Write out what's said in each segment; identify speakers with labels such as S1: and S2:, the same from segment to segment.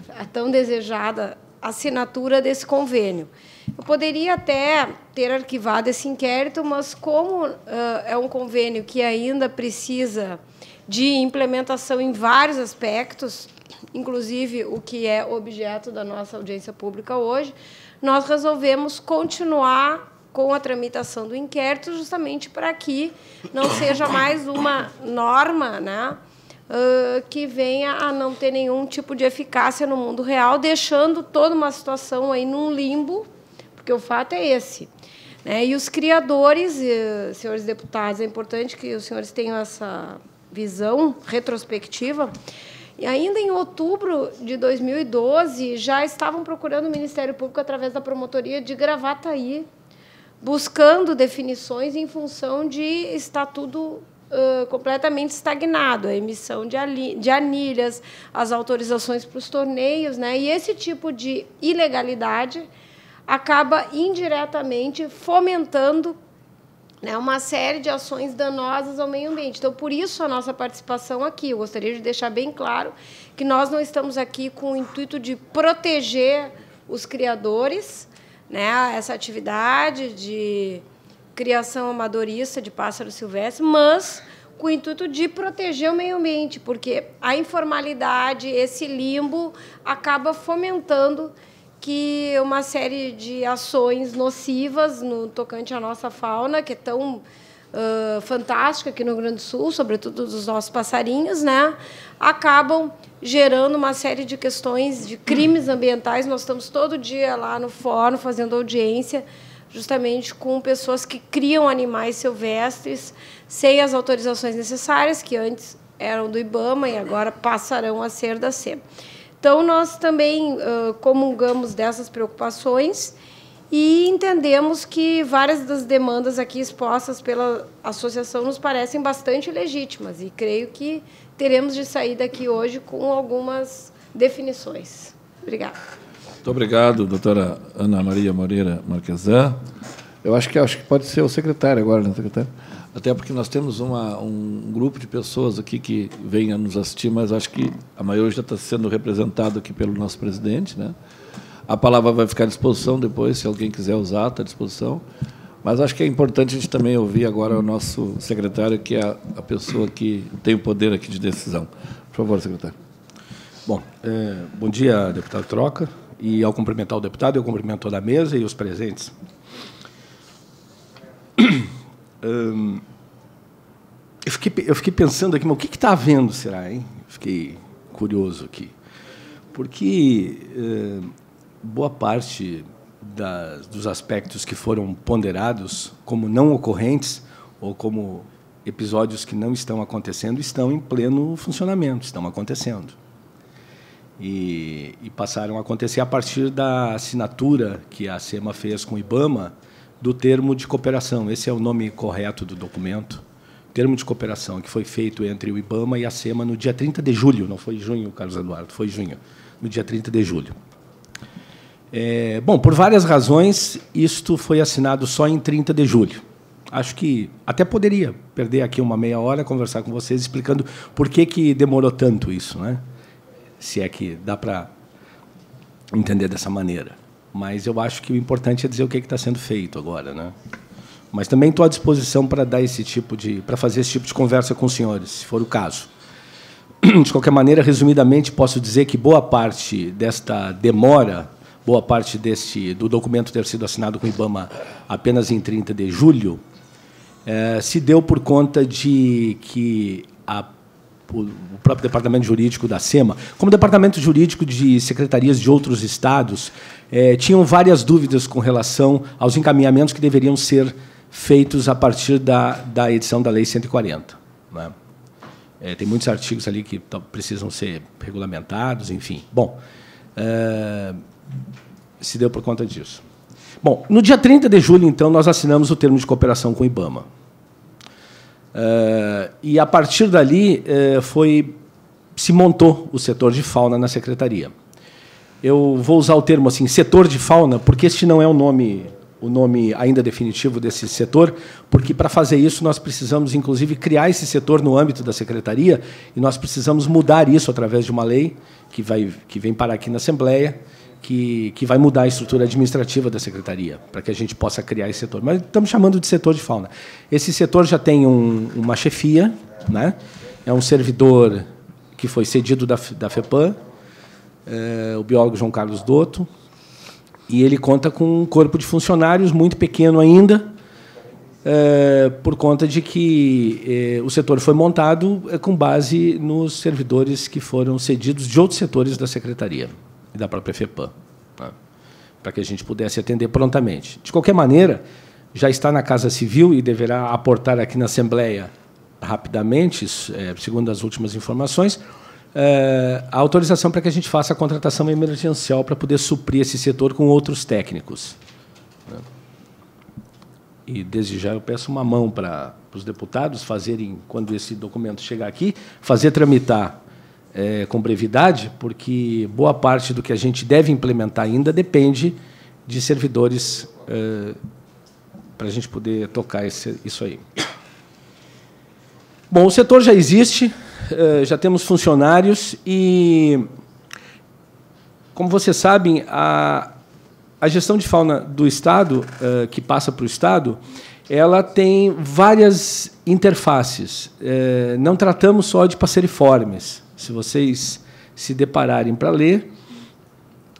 S1: a tão desejada assinatura desse convênio. Eu poderia até ter arquivado esse inquérito, mas como é um convênio que ainda precisa de implementação em vários aspectos, inclusive o que é objeto da nossa audiência pública hoje, nós resolvemos continuar com a tramitação do inquérito, justamente para que não seja mais uma norma, né, que venha a não ter nenhum tipo de eficácia no mundo real, deixando toda uma situação aí num limbo, porque o fato é esse. Né? E os criadores, senhores deputados, é importante que os senhores tenham essa visão retrospectiva. E ainda em outubro de 2012, já estavam procurando o Ministério Público através da promotoria de Gravataí, buscando definições em função de estar tudo completamente estagnado, a emissão de anilhas, as autorizações para os torneios, né? E esse tipo de ilegalidade acaba indiretamente fomentando, né, uma série de ações danosas ao meio ambiente. Então, por isso, a nossa participação aqui. Eu gostaria de deixar bem claro que nós não estamos aqui com o intuito de proteger os criadores, né, essa atividade de criação amadorista de pássaros silvestres, mas com o intuito de proteger o meio ambiente, porque a informalidade, esse limbo, acaba fomentando que uma série de ações nocivas no tocante à nossa fauna, que é tão fantástica aqui no Rio Grande do Sul, sobretudo dos nossos passarinhos, né, acabam gerando uma série de questões de crimes ambientais. Nós estamos todo dia lá no fórum fazendo audiência, justamente com pessoas que criam animais silvestres sem as autorizações necessárias, que antes eram do IBAMA e agora passarão a ser da SEMA. Então, nós também comungamos dessas preocupações e entendemos que várias das demandas aqui expostas pela associação nos parecem bastante legítimas e creio que teremos de sair daqui hoje com algumas definições. Obrigada.
S2: Muito obrigado, doutora Ana Maria Moreira Marquesan. Eu acho que pode ser o secretário agora, né, secretário? Até porque nós temos um grupo de pessoas aqui que vêm a nos assistir, mas acho que a maioria já está sendo representado aqui pelo nosso presidente, né? A palavra vai ficar à disposição depois, se alguém quiser usar, está à disposição. Mas acho que é importante a gente também ouvir agora o nosso secretário, que é a pessoa que tem o poder aqui de decisão. Por favor, secretário.
S3: Bom, bom dia, deputado Troca. E, ao cumprimentar o deputado, eu cumprimento toda a mesa e os presentes. Eu fiquei pensando aqui, mas o que está havendo, será, hein? Fiquei curioso aqui. Porque boa parte dos aspectos que foram ponderados como não ocorrentes ou como episódios que não estão acontecendo estão em pleno funcionamento, estão acontecendo. E passaram a acontecer a partir da assinatura que a SEMA fez com o IBAMA do termo de cooperação. Esse é o nome correto do documento. Termo de cooperação que foi feito entre o IBAMA e a SEMA no dia 30 de julho. Não foi junho, Carlos Eduardo, foi junho. No dia 30 de julho. Bom, por várias razões, isto foi assinado só em 30 de julho. Acho que até poderia perder aqui uma meia hora, conversar com vocês, explicando por que demorou tanto isso, né? Se é que dá para entender dessa maneira. Mas eu acho que o importante é dizer o que está sendo feito agora, né? Mas também estou à disposição para fazer esse tipo de conversa com os senhores, se for o caso. De qualquer maneira, resumidamente, posso dizer que boa parte desta demora, boa parte do documento ter sido assinado com o IBAMA apenas em 30 de julho, se deu por conta de que o próprio departamento jurídico da SEMA, como departamento jurídico de secretarias de outros estados, tinham várias dúvidas com relação aos encaminhamentos que deveriam ser feitos a partir da edição da Lei 140. Né? Tem muitos artigos ali que precisam ser regulamentados, enfim. Bom, se deu por conta disso. Bom, no dia 30 de julho, então, nós assinamos o termo de cooperação com o IBAMA. E, a partir dali, se montou o setor de fauna na secretaria. Eu vou usar o termo assim, setor de fauna, porque este não é o nome o nome ainda definitivo desse setor, porque, para fazer isso, nós precisamos, inclusive, criar esse setor no âmbito da Secretaria, e nós precisamos mudar isso através de uma lei que vem parar aqui na Assembleia, que vai mudar a estrutura administrativa da Secretaria, para que a gente possa criar esse setor. Mas estamos chamando de setor de fauna. Esse setor já tem uma chefia, né? É um servidor que foi cedido da FEPAM, o biólogo João Carlos Dotto, e ele conta com um corpo de funcionários muito pequeno ainda, por conta de que o setor foi montado com base nos servidores que foram cedidos de outros setores da Secretaria e da própria FEPAM, né, para que a gente pudesse atender prontamente. De qualquer maneira, já está na Casa Civil e deverá aportar aqui na Assembleia rapidamente, segundo as últimas informações, a autorização para que a gente faça a contratação emergencial para poder suprir esse setor com outros técnicos. E, desde já, eu peço uma mão para os deputados fazerem, quando esse documento chegar aqui, fazer tramitar com brevidade, porque boa parte do que a gente deve implementar ainda depende de servidores para a gente poder tocar isso aí. Bom, o setor já existe, já temos funcionários e, como vocês sabem, a gestão de fauna do Estado, que passa para o Estado, ela tem várias interfaces. Não tratamos só de passeriformes. Se vocês se depararem para ler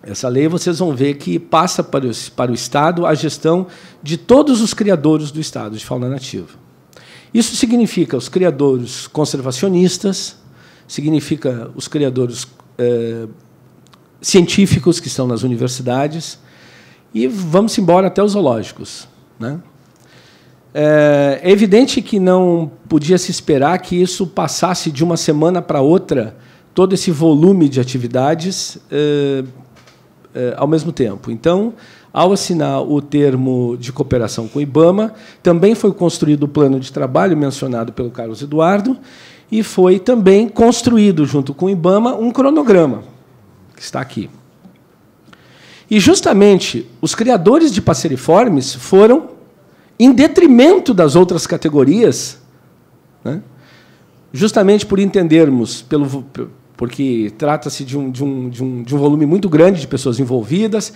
S3: essa lei, vocês vão ver que passa para o Estado a gestão de todos os criadouros do Estado de fauna nativa. Isso significa os criadouros conservacionistas, significa os criadouros científicos que estão nas universidades, e vamos embora até os zoológicos, né? É evidente que não podia se esperar que isso passasse de uma semana para outra, todo esse volume de atividades ao mesmo tempo. Então, ao assinar o termo de cooperação com o IBAMA, também foi construído o plano de trabalho mencionado pelo Carlos Eduardo, e foi também construído, junto com o IBAMA, um cronograma, que está aqui. E, justamente, os criadores de passeriformes foram em detrimento das outras categorias, né? Justamente por entendermos, porque trata-se de um volume muito grande de pessoas envolvidas,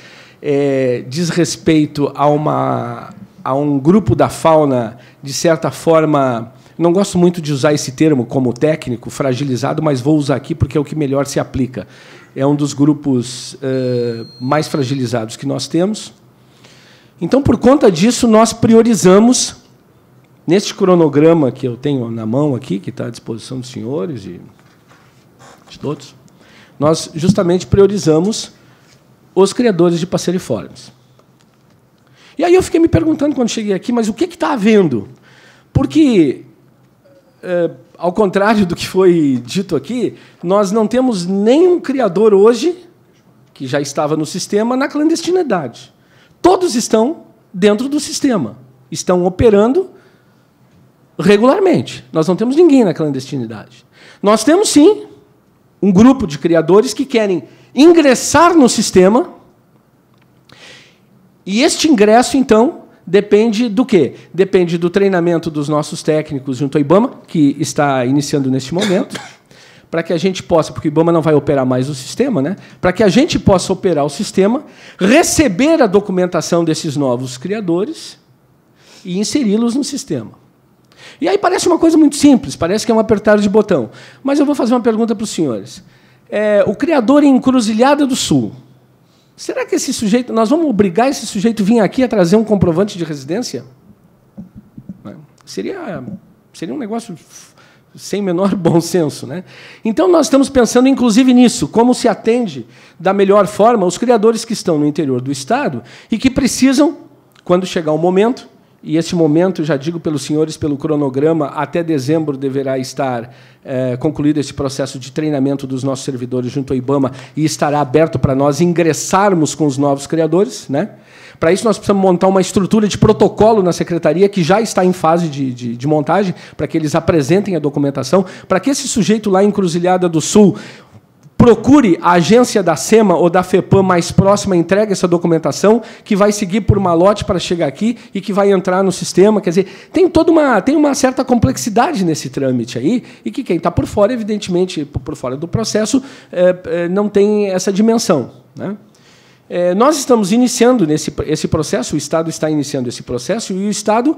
S3: diz respeito a um grupo da fauna, de certa forma, não gosto muito de usar esse termo como técnico, fragilizado, mas vou usar aqui porque é o que melhor se aplica. É um dos grupos mais fragilizados que nós temos. Então, por conta disso, nós priorizamos, neste cronograma que eu tenho na mão aqui, que está à disposição dos senhores e de todos, nós justamente priorizamos os criadores de passeriformes. E aí eu fiquei me perguntando, quando cheguei aqui, mas o que está havendo? Porque, ao contrário do que foi dito aqui, nós não temos nenhum criador hoje, que já estava no sistema, na clandestinidade. Todos estão dentro do sistema, estão operando regularmente. Nós não temos ninguém na clandestinidade. Nós temos, sim, um grupo de criadores que querem ingressar no sistema, e este ingresso, então, depende do quê? Depende do treinamento dos nossos técnicos junto ao IBAMA, que está iniciando neste momento, para que a gente possa, porque o IBAMA não vai operar mais o sistema, né? Para que a gente possa operar o sistema, receber a documentação desses novos criadores e inseri-los no sistema. E aí parece uma coisa muito simples, parece que é um apertar de botão. Mas eu vou fazer uma pergunta para os senhores. O criador em Encruzilhada do Sul, será que esse sujeito, nós vamos obrigar esse sujeito a vir aqui a trazer um comprovante de residência? Seria um negócio sem menor bom senso, né? Então, nós estamos pensando, inclusive, nisso, como se atende da melhor forma os criadores que estão no interior do Estado e que precisam, quando chegar o momento, e esse momento, já digo pelos senhores, pelo cronograma, até dezembro deverá estar concluído esse processo de treinamento dos nossos servidores junto ao IBAMA e estará aberto para nós ingressarmos com os novos criadores, né? Para isso, nós precisamos montar uma estrutura de protocolo na Secretaria, que já está em fase de montagem, para que eles apresentem a documentação, para que esse sujeito lá em Encruzilhada do Sul procure a agência da SEMA ou da FEPAM mais próxima, entregue essa documentação, que vai seguir por malote para chegar aqui e que vai entrar no sistema. Quer dizer, tem uma certa complexidade nesse trâmite aí, e que quem está por fora, evidentemente, por fora do processo, não tem essa dimensão, né? Nós estamos iniciando esse processo, o Estado está iniciando esse processo, e o Estado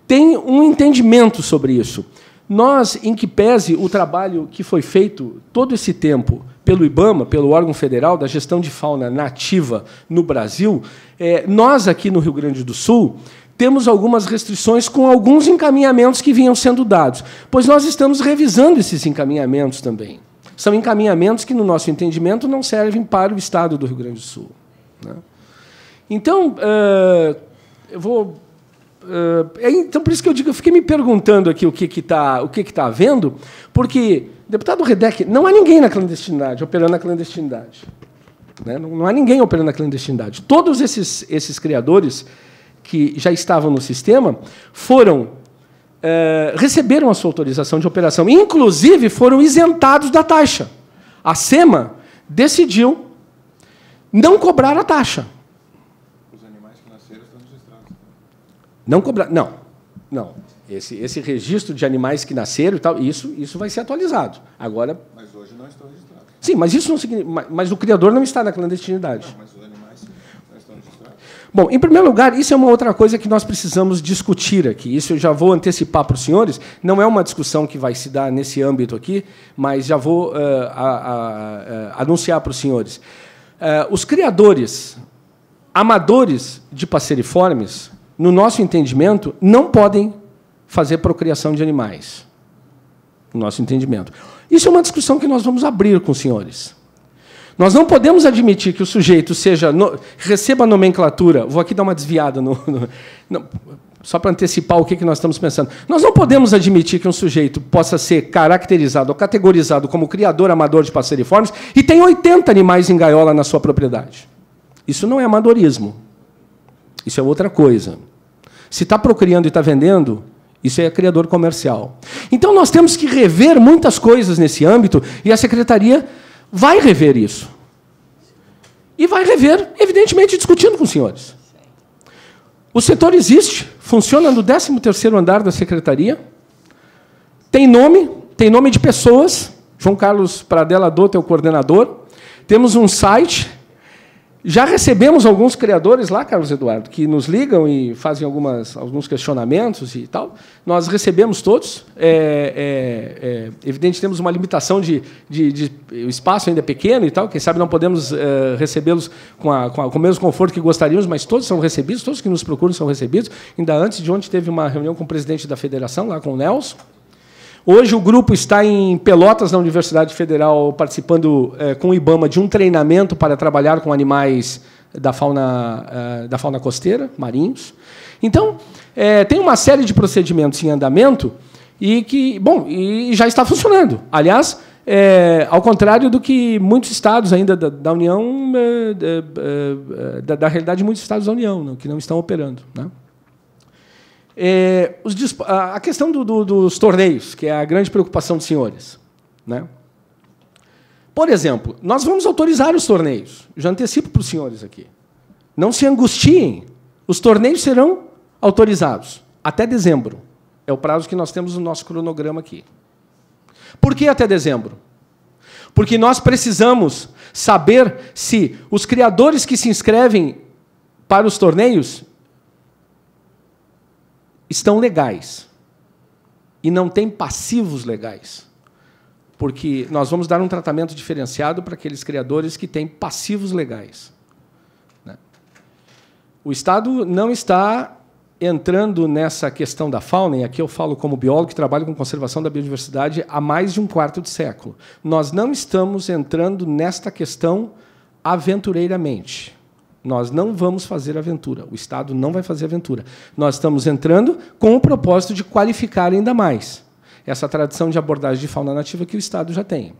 S3: tem um entendimento sobre isso. Nós, em que pese o trabalho que foi feito todo esse tempo pelo IBAMA, pelo órgão federal da gestão de fauna nativa no Brasil, nós, aqui no Rio Grande do Sul, temos algumas restrições com alguns encaminhamentos que vinham sendo dados, pois nós estamos revisando esses encaminhamentos também. São encaminhamentos que, no nosso entendimento, não servem para o Estado do Rio Grande do Sul, né? Então, eu vou... Então, por isso que eu digo, eu fiquei me perguntando aqui o que está havendo, porque, deputado Redec, não há ninguém na clandestinidade, operando na clandestinidade, né? Não há ninguém operando na clandestinidade. Todos esses criadores que já estavam no sistema receberam a sua autorização de operação, inclusive foram isentados da taxa. A SEMA decidiu não cobrar a taxa. Não cobrar, não. Esse registro de animais que nasceram e tal, isso vai ser atualizado. Agora,
S4: mas hoje não estão registrados.
S3: Sim, mas isso não significa, mas o criador não está na clandestinidade.
S4: Não, mas os animais sim, não estão registrados.
S3: Bom, em primeiro lugar, isso é uma outra coisa que nós precisamos discutir aqui. Isso eu já vou antecipar para os senhores. Não é uma discussão que vai se dar nesse âmbito aqui, mas já vou anunciar para os senhores. Os criadores amadores de passeriformes, no nosso entendimento, não podem fazer procriação de animais. No nosso entendimento. Isso é uma discussão que nós vamos abrir com os senhores. Nós não podemos admitir que o sujeito receba a nomenclatura. Vou aqui dar uma desviada, só para antecipar o que nós estamos pensando. Nós não podemos admitir que um sujeito possa ser caracterizado ou categorizado como criador amador de passeriformes e tem 80 animais em gaiola na sua propriedade. Isso não é amadorismo. Isso é outra coisa. Se está procriando e está vendendo, isso é criador comercial. Então, nós temos que rever muitas coisas nesse âmbito, e a Secretaria vai rever isso. E vai rever, evidentemente, discutindo com os senhores. O setor existe, funciona no 13º andar da Secretaria, tem nome de pessoas, João Carlos Pradella Dotto é o coordenador, temos um site. Já recebemos alguns criadores lá, Carlos Eduardo, que nos ligam e fazem alguns questionamentos e tal. Nós recebemos todos. Evidente, temos uma limitação o espaço ainda é pequeno e tal. Quem sabe não podemos recebê-los com o mesmo conforto que gostaríamos, mas todos são recebidos, todos que nos procuram são recebidos. Ainda antes de ontem teve uma reunião com o presidente da federação, lá com o Nelson. Hoje o grupo está em Pelotas, na Universidade Federal, participando com o IBAMA de um treinamento para trabalhar com animais da fauna costeira, marinhos. Então, tem uma série de procedimentos em andamento e já está funcionando. Aliás, ao contrário do que muitos estados ainda da União, da realidade de muitos estados da União, que não estão operando, né? A questão dos torneios, que é a grande preocupação dos senhores, né? Por exemplo, nós vamos autorizar os torneios. Já antecipo para os senhores aqui. Não se angustiem. Os torneios serão autorizados até dezembro. É o prazo que nós temos no nosso cronograma aqui. Por que até dezembro? Porque nós precisamos saber se os criadores que se inscrevem para os torneios estão legais e não têm passivos legais, porque nós vamos dar um tratamento diferenciado para aqueles criadores que têm passivos legais, né? O Estado não está entrando nessa questão da fauna, e aqui eu falo como biólogo que trabalho com conservação da biodiversidade há mais de um quarto de século. Nós não estamos entrando nesta questão aventureiramente. Nós não vamos fazer aventura. O Estado não vai fazer aventura. Nós estamos entrando com o propósito de qualificar ainda mais essa tradição de abordagem de fauna nativa que o Estado já tem.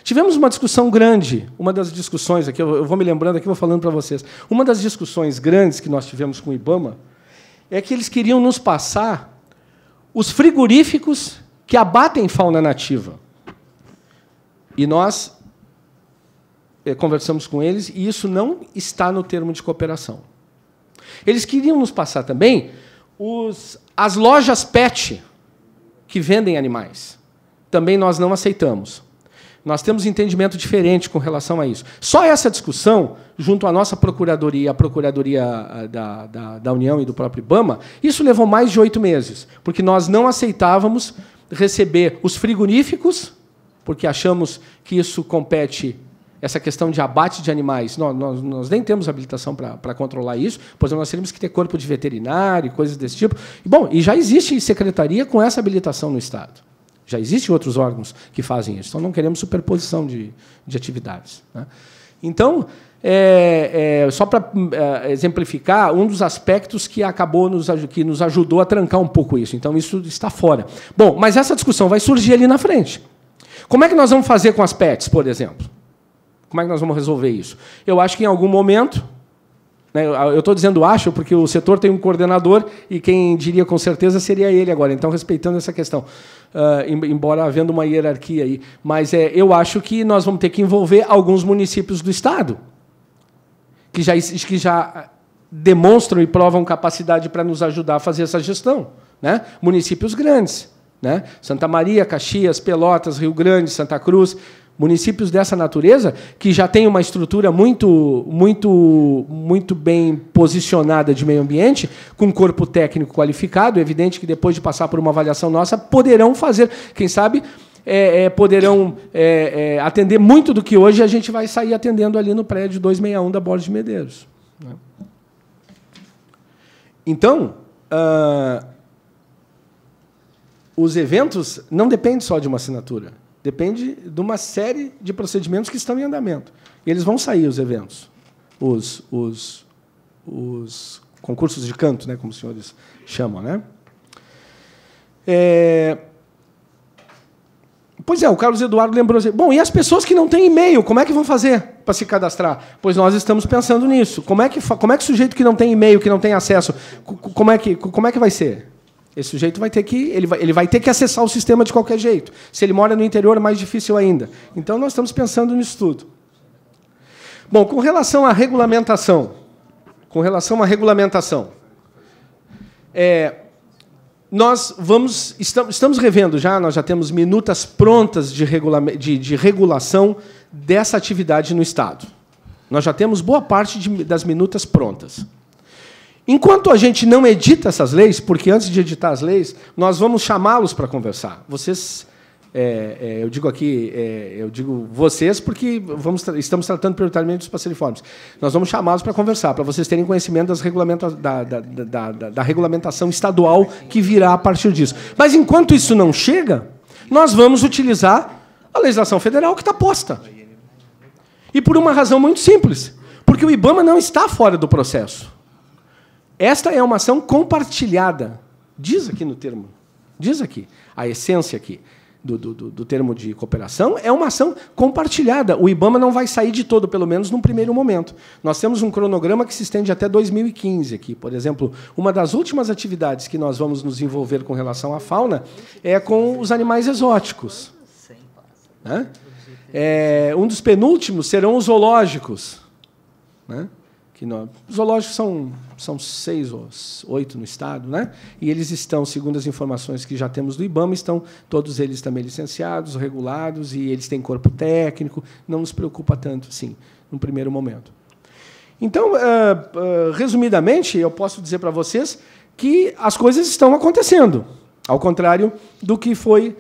S3: Tivemos uma discussão grande, uma das discussões, aqui eu vou me lembrando, aqui vou falando para vocês, uma das discussões grandes que nós tivemos com o IBAMA é que eles queriam nos passar os frigoríficos que abatem fauna nativa. E nós conversamos com eles, e isso não está no termo de cooperação. Eles queriam nos passar também as lojas pet que vendem animais. Também nós não aceitamos. Nós temos entendimento diferente com relação a isso. Só essa discussão, junto à nossa Procuradoria, a Procuradoria da União e do próprio IBAMA, isso levou mais de 8 meses, porque nós não aceitávamos receber os frigoríficos, porque achamos que isso compete, essa questão de abate de animais. Nós nem temos habilitação para controlar isso, pois nós teríamos que ter corpo de veterinário, coisas desse tipo. E já existe secretaria com essa habilitação no Estado. Já existem outros órgãos que fazem isso. Então, não queremos superposição de atividades, né? Então, só para exemplificar, um dos aspectos que que nos ajudou a trancar um pouco isso. Então, isso está fora. Bom, mas essa discussão vai surgir ali na frente. Como é que nós vamos fazer com as pets, por exemplo? Como é que nós vamos resolver isso? Eu acho que, em algum momento... Eu estou dizendo acho, porque o setor tem um coordenador e quem diria com certeza seria ele agora. Então, respeitando essa questão, embora havendo uma hierarquia aí. Mas eu acho que nós vamos ter que envolver alguns municípios do Estado, que já demonstram e provam capacidade para nos ajudar a fazer essa gestão, né? Municípios grandes, né? Santa Maria, Caxias, Pelotas, Rio Grande, Santa Cruz... Municípios dessa natureza, que já têm uma estrutura muito bem posicionada de meio ambiente, com corpo técnico qualificado, é evidente que, depois de passar por uma avaliação nossa, poderão fazer, quem sabe, poderão atender muito do que hoje a gente vai sair atendendo ali no prédio 261 da Borges de Medeiros. Então, os eventos não dependem só de uma assinatura. Depende de uma série de procedimentos que estão em andamento. E eles vão sair, os eventos, os concursos de canto, né, como os senhores chamam, né? Pois o Carlos Eduardo lembrou assim, bom, e as pessoas que não têm e-mail, como é que vão fazer para se cadastrar? Pois nós estamos pensando nisso. Como é que o sujeito que não tem e-mail, que não tem acesso, como é que vai ser? Esse sujeito vai ter que acessar o sistema de qualquer jeito. Se ele mora no interior, é mais difícil ainda. Então, nós estamos pensando nisso tudo. Bom, com relação à regulamentação, nós estamos revendo já, nós já temos minutas prontas de regulação dessa atividade no Estado. Nós já temos boa parte das minutas prontas. Enquanto a gente não edita essas leis, porque antes de editar as leis, nós vamos chamá-los para conversar. Vocês, eu digo vocês, porque estamos tratando prioritariamente dos passeriformes. Nós vamos chamá-los para conversar, para vocês terem conhecimento da regulamentação estadual que virá a partir disso. Mas, enquanto isso não chega, nós vamos utilizar a legislação federal que está posta. E por uma razão muito simples, porque o IBAMA não está fora do processo. Esta é uma ação compartilhada. Diz aqui no termo, diz aqui, a essência aqui do termo de cooperação é uma ação compartilhada. O IBAMA não vai sair de todo, pelo menos num primeiro momento. Nós temos um cronograma que se estende até 2015 aqui. Por exemplo, uma das últimas atividades que nós vamos nos envolver com relação à fauna é com os animais exóticos. Né? Um dos penúltimos serão os zoológicos. Né? Os zoológicos são 6 ou 8 no Estado, né? E eles estão, segundo as informações que já temos do IBAMA, estão todos eles também licenciados, regulados, e eles têm corpo técnico. Não nos preocupa tanto, assim, no primeiro momento. Então, resumidamente, eu posso dizer para vocês que as coisas estão acontecendo, ao contrário do que foi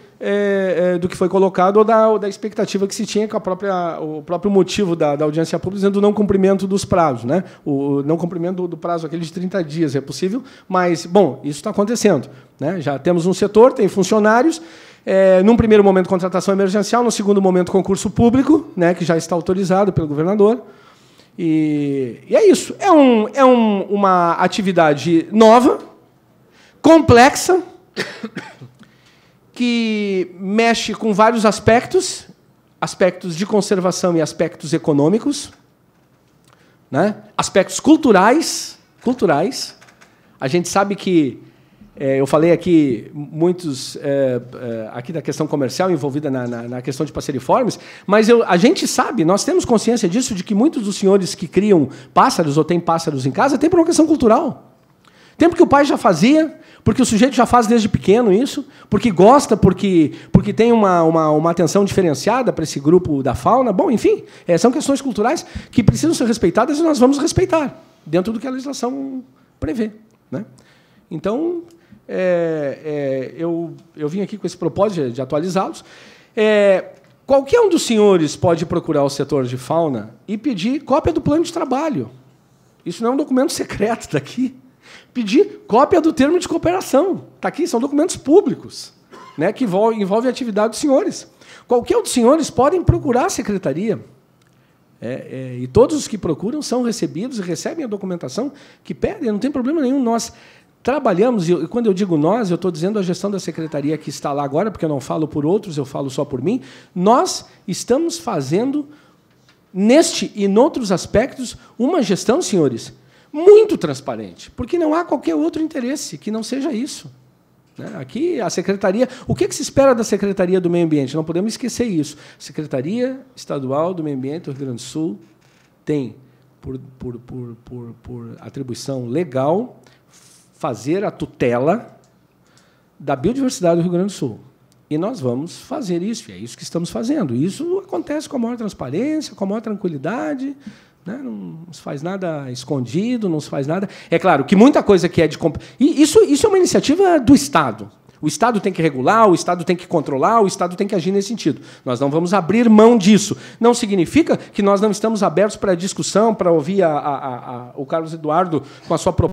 S3: colocado ou da expectativa que se tinha com o próprio motivo da audiência pública, dizendo o não cumprimento dos prazos, né? O não cumprimento do prazo aquele de 30 dias é possível, mas, bom, isso está acontecendo, né? Já temos um setor, tem funcionários, num primeiro momento contratação emergencial, no segundo momento concurso público, né, que já está autorizado pelo governador, e é isso. É uma atividade nova, complexa, que mexe com vários aspectos de conservação e aspectos econômicos, né? Aspectos culturais. A gente sabe que Eu falei aqui muitos aqui da questão comercial envolvida na questão de passeriformes, mas a gente sabe, nós temos consciência disso, de que muitos dos senhores que criam pássaros ou têm pássaros em casa têm por uma questão cultural. Tem porque o pai já fazia, porque o sujeito já faz desde pequeno isso, porque gosta, porque tem uma atenção diferenciada para esse grupo da fauna. Bom, enfim, são questões culturais que precisam ser respeitadas e nós vamos respeitar, dentro do que a legislação prevê, né? Então, eu vim aqui com esse propósito de atualizá-los. Qualquer um dos senhores pode procurar o setor de fauna e pedir cópia do plano de trabalho. Isso não é um documento secreto, está aqui. Pedir cópia do termo de cooperação. Está aqui, são documentos públicos, né, que envolvem a atividade dos senhores. Qualquer um dos senhores podem procurar a secretaria. E todos os que procuram são recebidos e recebem a documentação que pedem, não tem problema nenhum. Nós trabalhamos, e quando eu digo nós, eu estou dizendo a gestão da secretaria que está lá agora, porque eu não falo por outros, eu falo só por mim. Nós estamos fazendo, neste e em outros aspectos, uma gestão, senhores, muito transparente, porque não há qualquer outro interesse que não seja isso. Aqui, a secretaria... O que se espera da Secretaria do Meio Ambiente? Não podemos esquecer isso. A Secretaria Estadual do Meio Ambiente do Rio Grande do Sul tem, por atribuição legal, fazer a tutela da biodiversidade do Rio Grande do Sul. E nós vamos fazer isso, e é isso que estamos fazendo. Isso acontece com a maior transparência, com a maior tranquilidade, né? Não se faz nada escondido, não se faz nada... É claro que muita coisa que é de... E isso é uma iniciativa do Estado. O Estado tem que regular, o Estado tem que controlar, o Estado tem que agir nesse sentido. Nós não vamos abrir mão disso. Não significa que nós não estamos abertos para a discussão, para ouvir o Carlos Eduardo com a sua proposta.